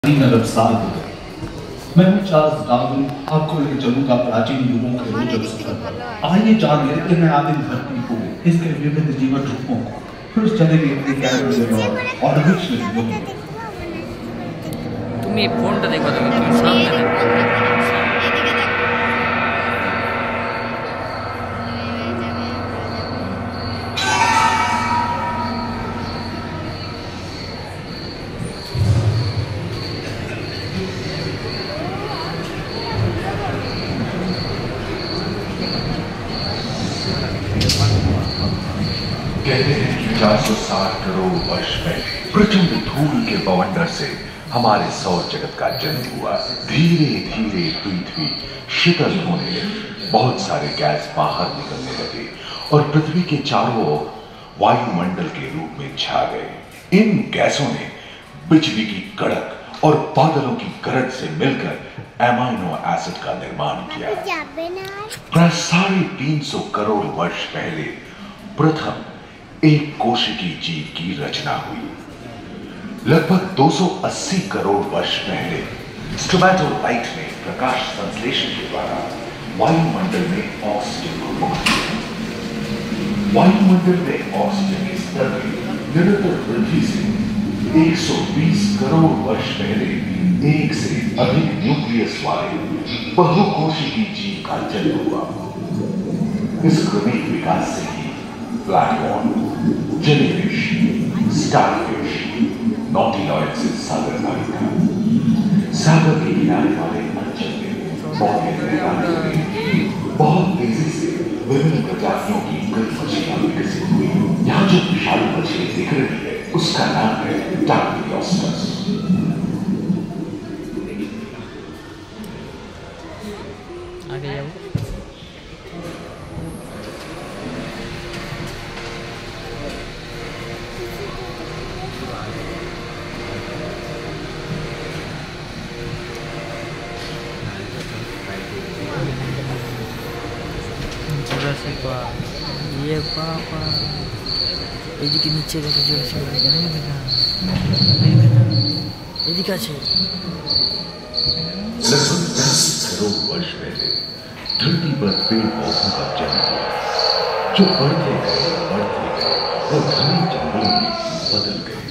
3 अरब साल हो गए। मैं हूँ चार्ल्स डार्विन, आपको लेकर चलूंगा प्राचीन युगों के रोचक सफर पर। आइए जान लेते हैं आदिम धरती को, इसके विभिन्न जीवन रूपों को। फिर चलेंगे और वृक्ष में। তুমি ফোনটা দেখো তো, তুমি সামনে দেখো। कहते हैं कि 460 करोड़ वर्ष पहले प्रचंड धूल के बवंडर से हमारे सौर जगत का जन्म हुआ। धीरे धीरे पृथ्वी शीतल होने लगी, बहुत सारे गैस बाहर निकलने लगे और पृथ्वी के चारों ओर वायुमंडल के रूप में छा गए। इन गैसों ने बिजली की कड़क और बादलों की गरज से मिलकर एमाइनो एसिड का निर्माण किया। प्राय 350 करोड़ वर्ष पहले प्रथम एक कोशिकीय जीव की रचना हुई। लगभग 280 करोड़ वर्ष पहले स्ट्रोमैटोलाइट ने प्रकाश संश्लेषण के द्वारा वायुमंडल में ऑक्सीजन को मुक्त किया। वायुमंडल में ऑक्सीजन के स्तर में निरंतर वृद्धि से 120 करोड़ वर्ष पहले एक से अधिक न्यूक्लियस वाले बहुकोशिकीय जीव का जन्म हुआ। इस क्रमिक विकास से ही फ्लैटवॉर्म, जेलीफिश, स्टारफिश, नॉटिलॉइड से सागर पानी था। सागर के किनारे वाले अंचल में बहुत तेजी से विभिन्न प्रजातियों की कई मछलियां विकसित हुई। यहाँ जो विशाल मछली दिख रही है उसका नाम है डार्विनियोस्टस। आगे जाओ। ये पापा এদিকে নিচে দেখো জোরে এদিকে আছে। लगभग 10 करोड़ वर्ष पहले धरती पर पेड़ पौधों का जन्म हुआ, जो बढ़ते गए और घने जंगलों में बदल गए।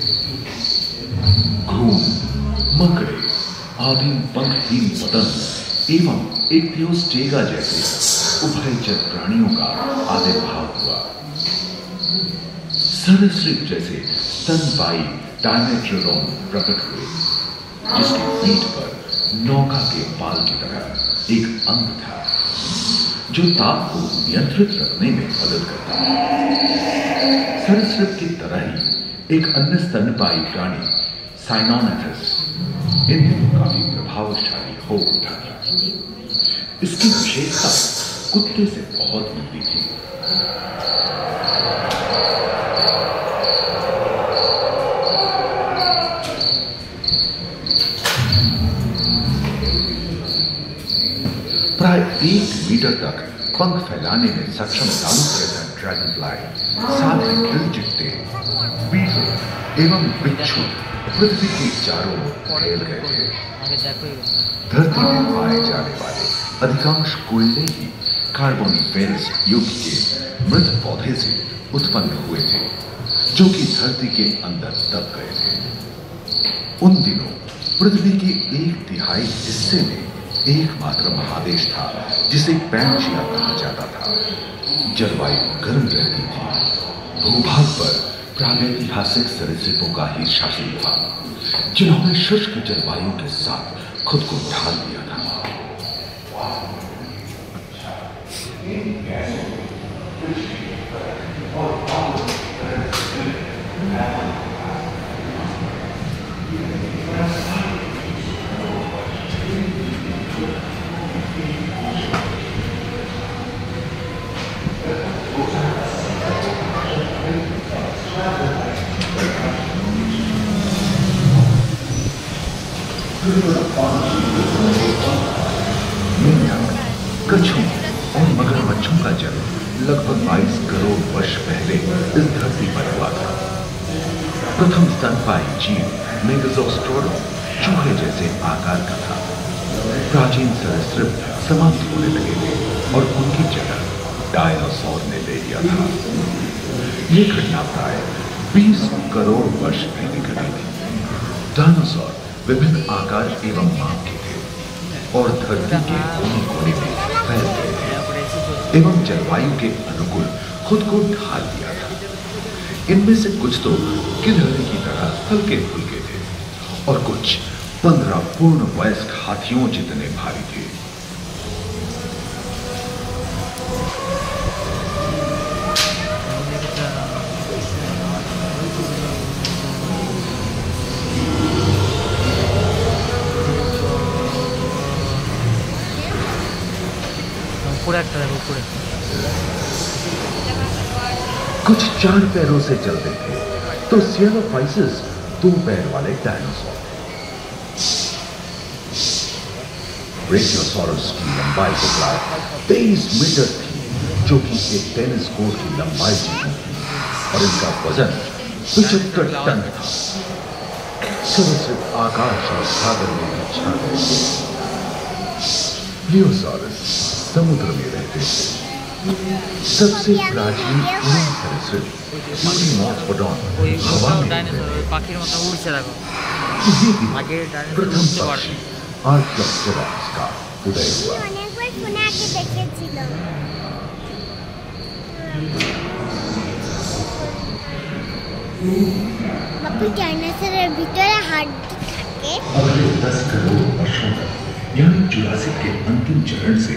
घूम, मकड़े, आदिम पंखहीन पतंग एवं इक्तियोस्टेगा जैसे उभयचर प्राणियों का आविर्भाव हुआ। सरीसृप जैसे स्तनपायी डायमेट्रोडॉन प्रकट हुए, जिसके पीठ पर नौका के बाल की तरह एक अंग था जो ताप को नियंत्रित रखने में मदद करता है। सरीसृप की तरह ही एक अन्य स्तनपायी प्राणी साइनोनेथस इन दिनों काफी प्रभावशाली हो उठा था। इसकी विशेषता कुत्ते से बहुत मिलती थी। प्राय 1 मीटर तक पंख फैलाने में सक्षम ड्रैगन फ्लाई, साथ ही दिलचिट्टे, बीटल एवं बिच्छू पृथ्वी के चारों ओर फैल गए थे। धरती में पाए जाने वाले अधिकांश कोयले ही कार्बोनिफेरस युग के मृत पौधे से उत्पन्न हुए थे, जो कि धरती के अंदर दब गए थे। उन दिनों पृथ्वी के 1/3 हिस्से में एकमात्र महादेश था जिसे पैंजिया कहा जाता था। जलवायु गर्म रहती थी। भूभाग पर प्रागैतिहासिक सरीसृपों का ही शासन था, जिन्होंने शुष्क जलवायु के साथ खुद को ढाल दिया था। कछुओं और मगरमच्छों का जन्म लगभग 22 करोड़ वर्ष पहले इस धरती पर हुआ था। प्रथम स्तनपायी जीव मेगाज़ोस्ट्रोडोन चूहे जैसे जैसे आकार का था। प्राचीन सरीसृप समाप्त होने लगे थे और उनकी जगह डायनासोर ने ले लिया था। ये घटना प्राय 20 करोड़ वर्ष पहले घटी थी। डायनासोर विभिन्न आकार एवं माप के थे और धरती के कोने कोने में फैल गए थे एवं जलवायु के अनुकूल खुद को ढाल दिया था। इनमें से कुछ तो गिलहरी की तरह हल्के फुल्के थे और कुछ 15 पूर्ण वयस्क हाथियों जितने भारी थे। कुछ 4 पैरों से चलते थे तो सियालोफाइसिस 2 पैर वाले डायनासोर थे। ब्रेकियोसॉरस की लंबाई तो प्राय 23 मीटर थी, जो कि एक टेनिस कोर्ट की लंबाई जितनी थी, और इनका वजन 75 टन था। सरीसृप आकाश और सागर में भी छा गए थे। लियोसॉरस समुद्र में रहते थे। सबसे प्राचीन सरीसृप यूनिमॉर्फोडॉन हवा में रहते थे। ये भी प्रथम पक्षी आर्कियोप्टेरॉप्स का उदय हुआ। अगले 10 करोड़ वर्षों तक यानी जुरासिक के अंतिम चरण से